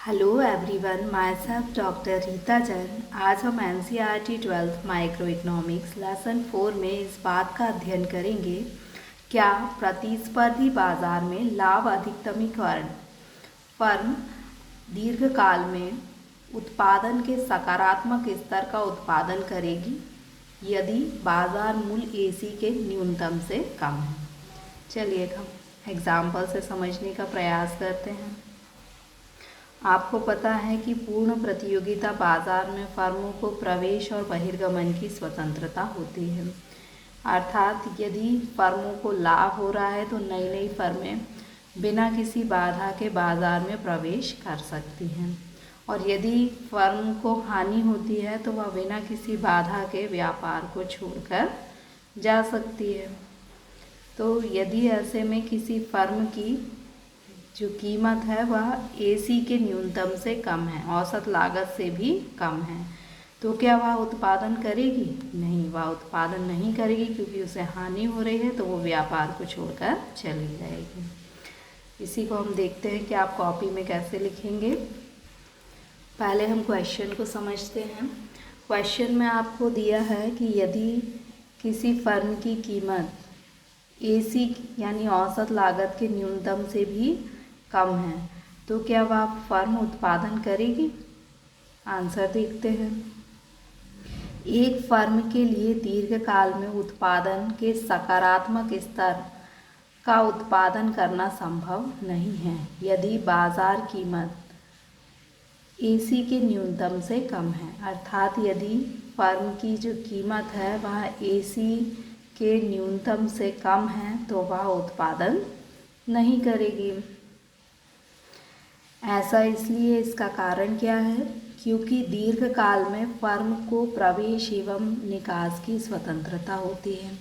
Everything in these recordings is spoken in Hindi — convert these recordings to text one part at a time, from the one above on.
Hello everyone, my self doctor Rita Jain. आज हम NCERT 12th micro economics lesson 4 में इस बात का अध्ययन करेंगे, क्या प्रतिस्पर्धी बाजार में लाभ अधिकतमीकरण फर्म दीर्घकाल में उत्पादन के सकारात्मक स्तर का उत्पादन करेगी यदि बाजार मूल्य एसी के न्यूनतम से कम है। चलिए हम एग्जाम्पल से समझने का प्रयास करते हैं। आपको पता है कि पूर्ण प्रतियोगिता बाजार में फर्मों को प्रवेश और बहिर्गमन की स्वतंत्रता होती है, अर्थात यदि फर्मों को लाभ हो रहा है तो नई नई फर्में बिना किसी बाधा के बाजार में प्रवेश कर सकती हैं, और यदि फर्म को हानि होती है तो वह बिना किसी बाधा के व्यापार को छोड़कर जा सकती है। तो यदि ऐसे में किसी फर्म की जो कीमत है वह एसी के न्यूनतम से कम है, औसत लागत से भी कम है, तो क्या वह उत्पादन करेगी? नहीं, वह उत्पादन नहीं करेगी, क्योंकि उसे हानि हो रही है तो वो व्यापार को छोड़कर चली जाएगी। इसी को हम देखते हैं कि आप कॉपी में कैसे लिखेंगे। पहले हम क्वेश्चन को समझते हैं। क्वेश्चन में आपको दिया है कि यदि किसी फर्म की कीमत एसी यानी औसत लागत के न्यूनतम से भी कम है तो क्या वह फर्म उत्पादन करेगी? आंसर देखते हैं। एक फर्म के लिए दीर्घकाल में उत्पादन के सकारात्मक स्तर का उत्पादन करना संभव नहीं है यदि बाजार कीमत एसी के न्यूनतम से कम है, अर्थात यदि फर्म की जो कीमत है वह एसी के न्यूनतम से कम है तो वह उत्पादन नहीं करेगी। ऐसा इसलिए, इसका कारण क्या है? क्योंकि दीर्घकाल में फर्म को प्रवेश एवं निकास की स्वतंत्रता होती है।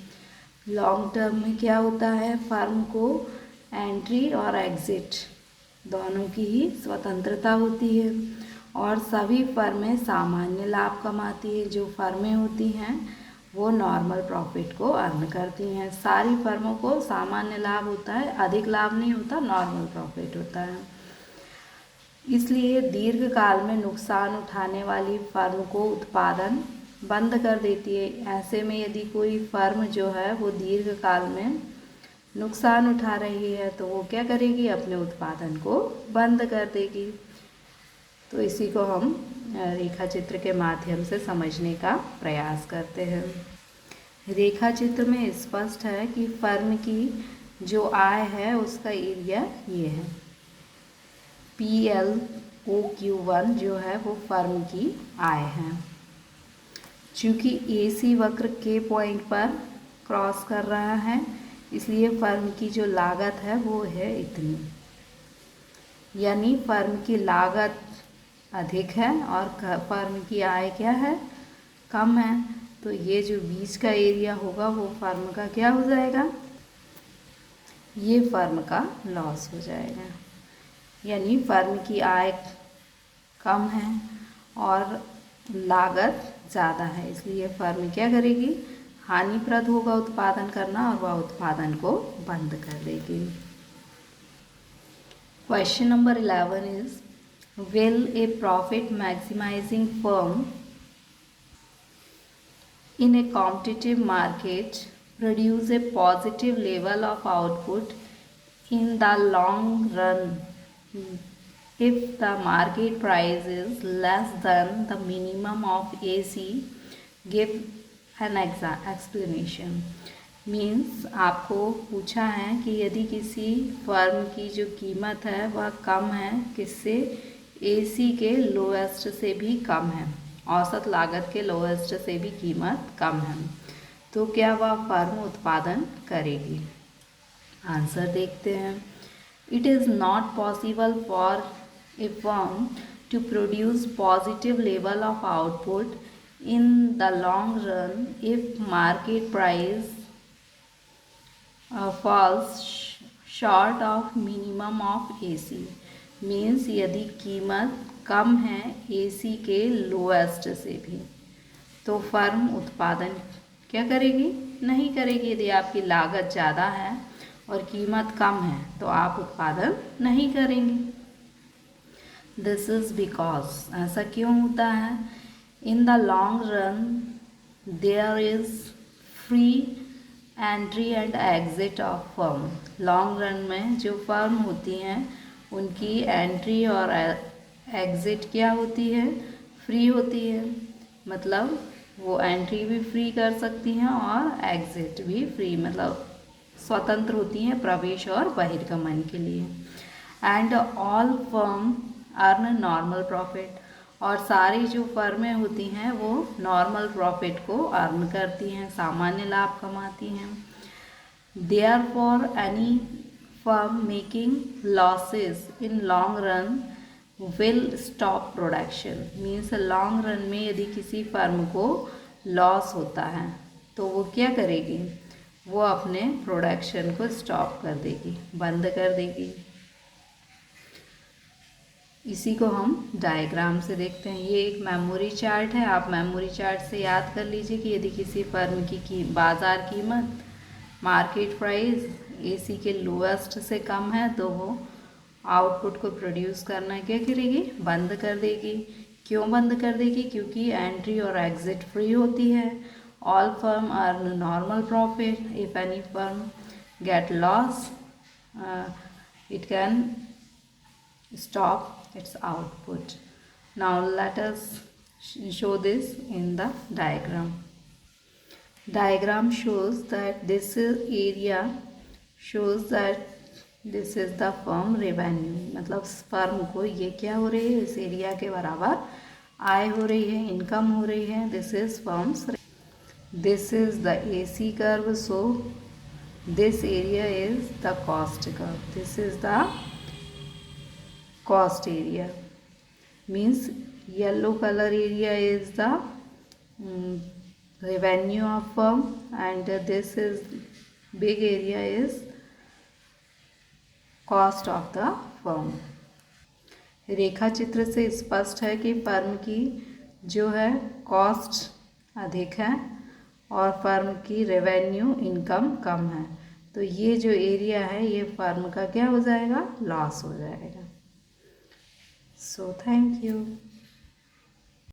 लॉन्ग टर्म में क्या होता है? फर्म को एंट्री और एग्जिट दोनों की ही स्वतंत्रता होती है, और सभी फर्में सामान्य लाभ कमाती है। जो फर्में होती हैं वो नॉर्मल प्रॉफिट को अर्न करती हैं। सारी फर्मों को सामान्य लाभ होता है, अधिक लाभ नहीं होता, नॉर्मल प्रॉफिट होता है। इसलिए दीर्घकाल में नुकसान उठाने वाली फर्म को उत्पादन बंद कर देती है। ऐसे में यदि कोई फर्म जो है वो दीर्घकाल में नुकसान उठा रही है तो वो क्या करेगी? अपने उत्पादन को बंद कर देगी। तो इसी को हम रेखा चित्र के माध्यम से समझने का प्रयास करते हैं। रेखा चित्र में स्पष्ट है कि फर्म की जो आय है उसका एरिया ये है। PLOQ1 जो है वो फर्म की आय है। चूँकि AC वक्र के पॉइंट पर क्रॉस कर रहा है, इसलिए फर्म की जो लागत है वो है इतनी, यानी फर्म की लागत अधिक है और फर्म की आय क्या है? कम है। तो ये जो बीच का एरिया होगा वो फर्म का क्या हो जाएगा? ये फर्म का लॉस हो जाएगा। यानी फर्म की आय कम है और लागत ज़्यादा है, इसलिए फर्म क्या करेगी? हानिप्रद होगा उत्पादन करना और वह उत्पादन को बंद कर देगी। Question number 11 is, will a profit maximizing firm in a competitive market produce a positive level of output in the long run if the market price is less than the minimum of AC? Give an explanation. Means आपको पूछा है कि यदि किसी फर्म की जो कीमत है वह कम है, किससे? AC के लोएस्ट से भी कम है, औसत लागत के लोएस्ट से भी कीमत कम है, तो क्या वह फर्म उत्पादन करेगी? आंसर देखते हैं। It is not possible for a firm to produce positive level of output in the long run if market price falls short of minimum of AC. Means यदि कीमत कम है AC के लोएस्ट से भी तो फर्म उत्पादन क्या करेगी? नहीं करेगी। यदि आपकी लागत ज़्यादा है और कीमत कम है तो आप उत्पादन नहीं करेंगे। दिस इज़ बिकॉज, ऐसा क्यों होता है? In the long run there is free entry and exit of firm. Long run में जो फर्म होती हैं उनकी एंट्री और एग्जिट क्या होती है? फ्री होती है। मतलब वो एंट्री भी फ्री कर सकती हैं और एग्जिट भी फ्री, मतलब स्वतंत्र होती हैं प्रवेश और बहिर्गमन के लिए। And all firm earn normal profit, और सारी जो फर्में होती हैं वो नॉर्मल प्रॉफिट को अर्न करती हैं, सामान्य लाभ कमाती हैं। Therefore any firm making losses in long run will stop production. Means long run में यदि किसी फर्म को लॉस होता है तो वो क्या करेगी? वो अपने प्रोडक्शन को स्टॉप कर देगी, बंद कर देगी। इसी को हम डायग्राम से देखते हैं। ये एक मेमोरी चार्ट है। आप मेमोरी चार्ट से याद कर लीजिए कि यदि किसी फर्म की बाज़ार कीमत, मार्केट प्राइस एसी के लोएस्ट से कम है तो वो आउटपुट को प्रोड्यूस करना क्या करेगी? बंद कर देगी। क्यों बंद कर देगी? क्योंकि एंट्री और एग्जिट फ्री होती है। All firm earn normal profit. If any firm get loss it can stop its output. Now let us show this in the diagram. Diagram shows that this is area shows that this is the firm revenue। मतलब फर्म को ये क्या हो रही है? इस एरिया के बराबर आय हो रही है, इनकम हो रही है। This is firms. This is the AC curve, so this area is the cost curve. This is the cost area. Means yellow color area is the revenue of firm, and this is big area is cost of the firm। रेखा चित्र से स्पष्ट है कि फर्म की जो है कॉस्ट अधिक है और फर्म की रेवेन्यू इनकम कम है, तो ये जो एरिया है ये फर्म का क्या हो जाएगा? लॉस हो जाएगा। So thank you.